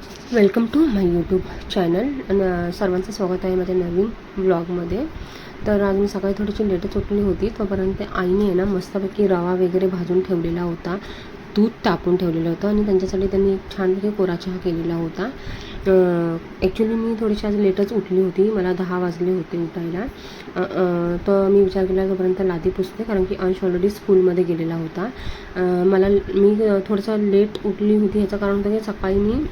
Welcome to my YouTube channel आणि सर्वांचं स्वागत आहे माझ्या नवीन ब्लॉगमध्ये. तर आज मी सकाळी थोडीशी लेटच उठली होती, तोपर्यंत आईने आहे ना मस्तपैकी रवा वगैरे भाजून ठेवलेला होता, दूध तापून ठेवलेलं होतं आणि त्यांच्यासाठी त्यांनी एक छानपैकी कोरा चहा केलेला होता. ॲक्च्युली मी थोडीशी आज लेटच उठली होती, मला 10 वाजले होते उठायला. तर मी विचार केला तोपर्यंत लादी पुसते, कारण की अंश ऑलरेडी स्कूलमध्ये गेलेला होता. मी थोडंसं लेट उठली होती, ह्याचं कारण होतं की सकाळी मी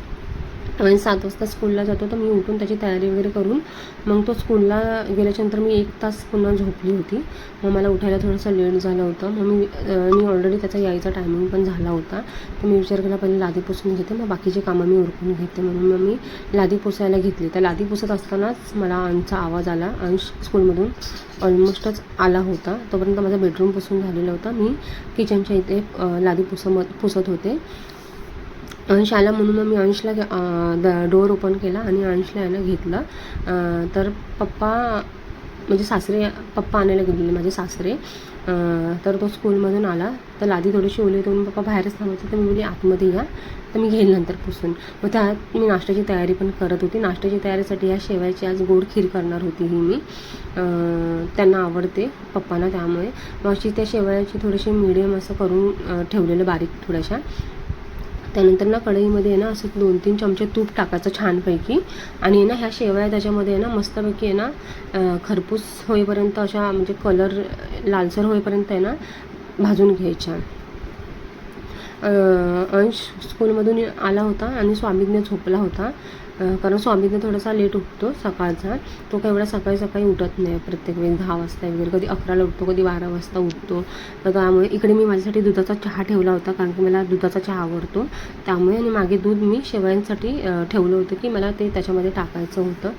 7 वाजता स्कूलला जातो, तर मी उठून त्याची तयारी वगैरे करून मग तो स्कूलला गेल्याच्यानंतर मी 1 तास पुन्हा झोपली होती. मग मला उठायला थोडंसं लेट झालं होतं. मग मी ऑलरेडी त्याचा यायचा टायमिंग पण झाला होता. तर मी विचार केला पहिले लादी पुसून घेते, मग बाकीचे कामं मी उरकून घेते. म्हणून मग मी लादी पुसायला घेतली. तर लादी पुसत असतानाच मला अंशचा आवाज आला. अंश स्कूलमधून ऑलमोस्टच आला होता. तोपर्यंत माझा बेडरूम पुसून झालेला होता. मी किचनच्या इथे लादी पुसत होते. अंश आला म्हणून मग मी अंशला डोअर ओपन केला आणि अंशला आहे ना घेतलं. तर पप्पा आणायला गेलेले माझे सासरे. तर तो स्कूलमधून आला, तर लादी थोडीशी ओली होती म्हणून पप्पा बाहेरच थांबत होते. तर मी बोलली आतमध्ये या, तर मी घेईल नंतर पुसून. मग त्यात मी नाश्त्याची तयारी पण करत होती. नाश्त्याची तयारीसाठी ह्या शेवायची आज गोड खीर करणार होती मी. त्यांना आवडते पप्पांना, त्यामुळे मग अशी त्या शेवयाची थोडीशी मीडियम असं करून ठेवलेलं बारीक थोड्याशा. त्यानंतर ना कढईमध्ये आहे ना असं 2-3 चमचे तूप टाकायचं छानपैकी, आणि ना ह्या शेवया त्याच्यामध्ये आहे ना मस्तपैकी आहे ना खरपूस होईपर्यंत, अशा म्हणजे कलर लालसर होईपर्यंत आहे ना भाजून घ्यायच्या. अंश स्कूलमधून आला होता आणि स्वामीज्ञ झोपला होता, कारण स्वामीज्ञ थोडासा लेट उठतो सकाळचा. तो काय एवढा सकाळी उठत नाही प्रत्येक वेळी 10 वाजता वगैरे, कधी 11ला उठतो, कधी 12 वाजता उठतो. तर त्यामुळे इकडे मी माझ्यासाठी दुधाचा चहा ठेवला होता, कारण की मला दुधाचा चहा आवडतो त्यामुळे. आणि मागे दूध मी शेवयांसाठी ठेवलं होतं की मला ते त्याच्यामध्ये टाकायचं होतं.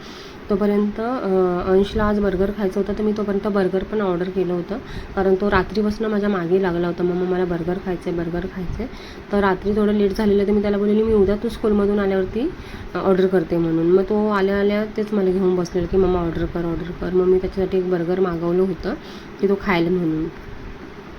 तोपर्यंत अंशला आज बर्गर खायचं होतं, तर मी तोपर्यंत बर्गर पण ऑर्डर केलं होतं, कारण तो रात्रीपासून माझ्या मागे लागला होता, मग मला बर्गर खायचं आहे. तर रात्री थोडं लेट झालेलं, तर मी त्याला बोललेली मी उद्या तू स्कूलमधून आल्यावरती ऑर्डर करते म्हणून. मग तो आल्या तेच मला घेऊन बसलेलं की मम्मा ऑर्डर कर. मग मी त्याच्यासाठी एक बर्गर मागवलं होतं की तो खायला म्हणून.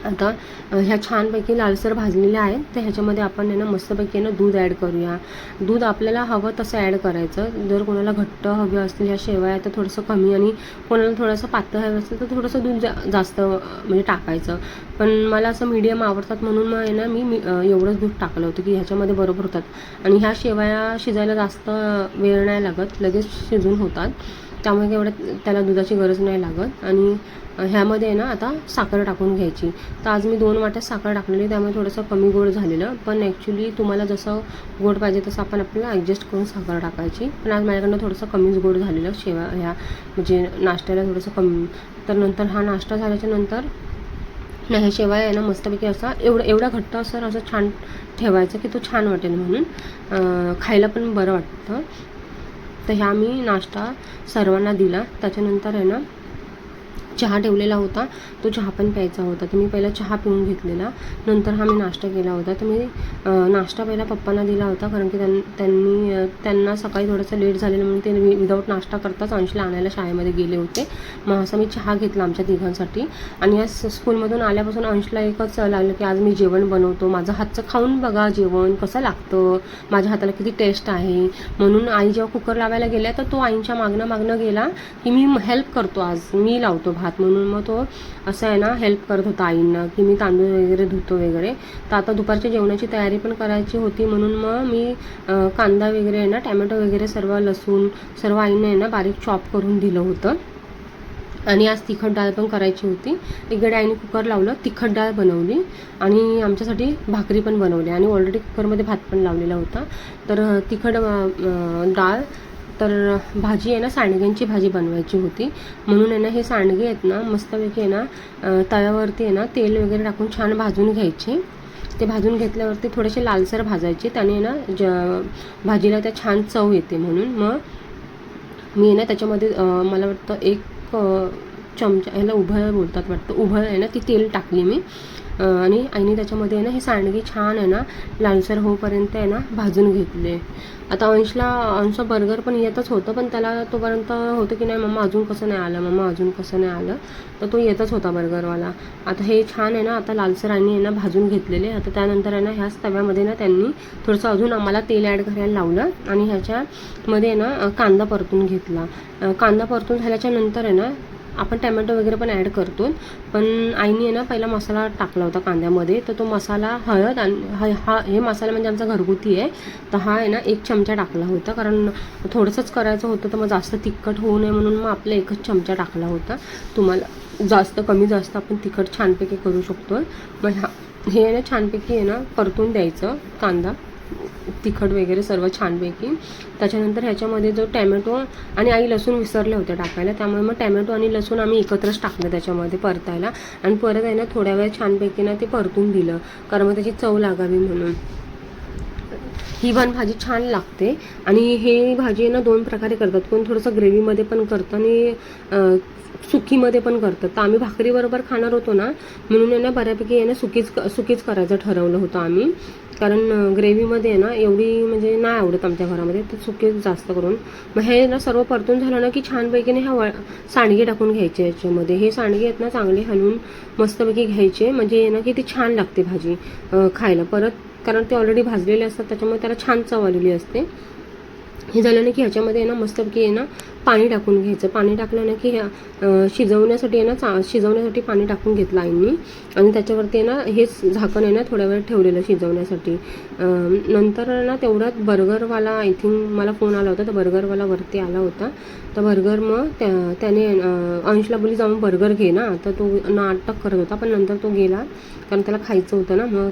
आता ह्या छानपैकी लालसर भाजलेल्या आहेत, तर ह्याच्यामध्ये आपण आहे ना मस्तपैकी ना दूध ॲड करूया. दूध आपल्याला हवं तसं ॲड करायचं. जर कोणाला घट्ट हवे असतील ह्या शेवया तर थोडंसं कमी, आणि कोणाला थोडंसं पातळ हवं असेल तर थोडंसं दूध जास्त म्हणजे टाकायचं. पण मला असं मीडियम आवडतात म्हणून मग आहे ना मी एवढंच दूध टाकलं होतं की ह्याच्यामध्ये बरोबर होतात. आणि ह्या शेवया शिजायला जास्त वेळ नाही लागत, लगेच शिजून होतात, त्यामुळे एवढं त्याला दुधाची गरज नाही लागत. आणि ह्यामध्ये आहे ना आता साखर टाकून घ्यायची. तर आज मी 2 वाट्या साखर टाकलेली, त्यामुळे थोडंसं कमी गोड झालेलं. पण ॲक्च्युली तुम्हाला जसं गोड पाहिजे तसं आपण आपल्याला ॲडजस्ट करून साखर टाकायची. पण आज माझ्याकडनं थोडंसं कमीच गोड झालेलं ह्या म्हणजे नाश्त्याला थोडंसं कमी. तर नंतर हा नाश्ता झाल्याच्या नंतर ह्या शेवया आहे ना मस्तपैकी असा एवढा घट्ट असं छान ठेवायचं की तो छान वाटेल, म्हणून खायला पण बरं वाटतं. तर ह्या मी नाश्ता सर्वांना दिला. त्याच्यानंतर आहे ना चहा ठेवलेला होता, तो चहा पण प्यायचा होता. तर मी पहिला चहा पिऊन घेतलेला, नंतर हा मी नाश्ता केला होता. तर मी नाश्ता पहिला पप्पांना दिला होता, कारण की त्यांना सकाळी थोडंसं लेट झालेलं म्हणून ते विदाऊट नाश्ता करताच अंशला आणायला शाळेमध्ये गेले होते. मग असं मी चहा घेतला आमच्या तिघांसाठी. आणि या स्कूलमधून आल्यापासून अंशला एकच लागलं की आज मी जेवण बनवतो, माझं हातचं खाऊन बघा जेवण कसं लागतं, माझ्या हाताला किती टेस्ट आहे. म्हणून आई जेव्हा कुकर लावायला गेल्या तर तो आईंच्या मागणं गेला की मी हेल्प करतो, आज मी लावतो भात म्हणून. मग तो असं आहे ना हेल्प करत होता आईंना की मी तांदूळ वगैरे धुतो वगैरे. तर आता दुपारच्या जेवणाची तयारी पण करायची होती, म्हणून मग मी कांदा वगैरे आहे ना, टॅमॅटो वगैरे सर्व, लसूण सर्व आईने आहे ना बारीक चॉप करून दिलं होतं. आणि आज तिखट डाळ पण करायची होती. इकडे आईने कुकर लावलं, तिखट डाळ बनवली आणि आमच्यासाठी भाकरी पण बनवली, आणि ऑलरेडी कुकरमध्ये भात पण लावलेला होता. तर तिखट डाळ. तर भाजी आहे ना सांडग्यांची भाजी बनवायची होती, म्हणून आहे ना हे सांडगे आहेत ना मस्तपैकी आहे ना तव्यावरती आहे ना तेल वगैरे टाकून छान भाजून घ्यायचे. ते भाजून घेतल्यावरती थोडेसे लालसर भाजायचे, त्याने ना भाजीला त्या छान चव येते. म्हणून मग मी आहे ना त्याच्यामध्ये मला वाटतं 1 चमचा, ह्याला उभळ बोलतात वाटतं, उभळ आहे ना ती तेल टाकली मी. आणि आईने त्याच्यामध्ये आहे ना हे सांडगे छान आहे ना लालसर होईपर्यंत आहे ना भाजून घेतले. आता अंशला बर्गर पण येतच होतं, पण त्याला तोपर्यंत होतं की नाही मम्मा अजून कसं नाही आलं, मम्मा अजून कसं नाही आलं, तर तो येतच होता बर्गरवाला. आता हे छान आहे ना आता लालसर आणि आहे ना भाजून घेतलेले. आता त्यानंतर आहे ना ह्याच तव्यामध्ये ना त्यांनी थोडंसं अजून आम्हाला तेल ॲड करायला लावलं आणि ह्याच्यामध्ये आहे ना कांदा परतून घेतला. कांदा परतून झाल्याच्या नंतर आहे ना आपण टॅमॅटो वगैरे पण ॲड करतो, पण आईने आहे ना पहिला मसाला टाकला होता कांद्यामध्ये. तर तो मसाला हळद आणि हे मसाला म्हणजे आमचा घरगुती आहे, तर हा आहे ना 1 चमचा टाकला होता, कारण थोडंसंच करायचं होतं तर मग जास्त तिखट होऊ नये म्हणून मग आपला 1च चमचा टाकला होता. तुम्हाला जास्त कमी जास्त आपण तिखट छानपैकी करू शकतो. मग हे आहे ना छानपैकी आहे ना परतून द्यायचं कांदा तिखट वगैरे सर्व छानपैकी. त्याच्यानंतर ह्याच्यामध्ये जो टॅमॅटो आणि आई लसूण विसरले होते टाकायला, त्यामुळे मग टॅमॅटो आणि लसूण आम्ही एकत्रच टाकलं त्याच्यामध्ये परतायला आणि परत आहे ना थोड्या वेळ छानपैकी ना ते परतून दिलं, कारण मग त्याची चव लागावी म्हणून. ही पण भाजी छान लागते आणि हे भाजी आहे ना 2 प्रकारे करतात. कोण थोडंसं ग्रेव्हीमध्ये पण करतं आणि सुकीमध्ये पण करतात. तर आम्ही भाकरीबरोबर खाणार होतो ना, म्हणून आहे ना बऱ्यापैकी आहे ना सुकीच करायचं ठरवलं होतं आम्ही, कारण ग्रेव्हीमध्ये आहे ना एवढी म्हणजे नाही आवडत आमच्या घरामध्ये, तर सुकीच जास्त करून. मग हे ना सर्व परतून झालं ना की छानपैकी ह्या सांडगे टाकून घ्यायचे याच्यामध्ये. हे सांडगे आहेत ना चांगले हलवून मस्तपैकी घ्यायचे, म्हणजे ना की ती छान लागते भाजी खायला परत, कारण ते ऑलरेडी भाजलेले असतात त्याच्यामुळे त्याला छान चव आलेली असते. हे झालं ना की ह्याच्यामध्ये आहे ना मस्तपैकी आहे ना पाणी टाकून घ्यायचं. पाणी टाकलं ना की शिजवण्यासाठी आहे ना शिजवण्यासाठी पाणी टाकून घेतलं आईंनी आणि त्याच्यावरती आहे ना हेच झाकण आहे ना थोड्या वेळ ठेवलेलं शिजवण्यासाठी. नंतर ना तेवढ्यात बर्गरवाला आय थिंक मला फोन आला होता, तर बर्गरवाला वरती आला होता. तर बर्गर मग त्याने अंशला बोली जाऊन बर्गर घे ना, तर तो नाटक करत होता, पण नंतर तो गेला कारण त्याला खायचं होतं ना. मग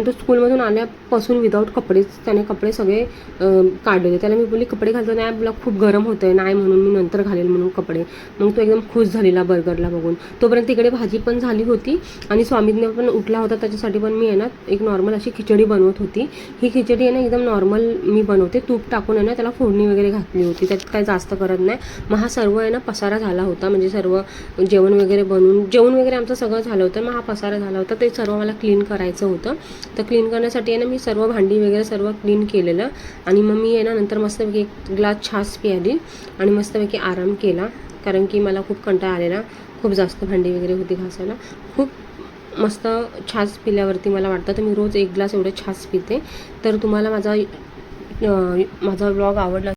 तो स्कूलमधून आल्यापासून विदाऊट कपडेच त्याने कपडे सगळे काढलेले. त्याला मी बोलली कपडे घालतो नाही, मला खूप गरम होतं आहे नाही म्हणून मी नंतर घालेल म्हणून कपडे. मग तो एकदम खुश झालेला बर्गरला बघून. तोपर्यंत इकडे भाजी पण झाली होती आणि स्वामीने पण उठला होता, त्याच्यासाठी पण मी आहे ना एक नॉर्मल अशी खिचडी बनवत होती. ही खिचडी आहे ना एकदम नॉर्मल मी बनवते, तूप टाकून आहे ना त्याला फोडणी वगैरे घातली होती, त्यात काय जास्त करत नाही. मग हा सर्व आहे ना पसारा झाला होता, म्हणजे सर्व जेवण वगैरे आमचं सगळं झालं होतं. मग हा पसारा झाला होता, ते सर्व मला क्लीन करायचं होतं. तर क्लीन करण्यासाठी आहे ना मी सर्व भांडी वगैरे सर्व क्लीन केलेलं आणि मग मी आहे ना नंतर मस्तपैकी 1 ग्लास छास प्यायली आणि मस्तपैकी आराम केला, कारण की मला खूप कंटाळा आलेला, खूप जास्त भांडी वगैरे होती घासायला. खूप मस्त छास पिल्यावरती मला वाटतं, तर मी रोज 1 ग्लास एवढे छास पिते. तर तुम्हाला माझा व्लॉग आवडला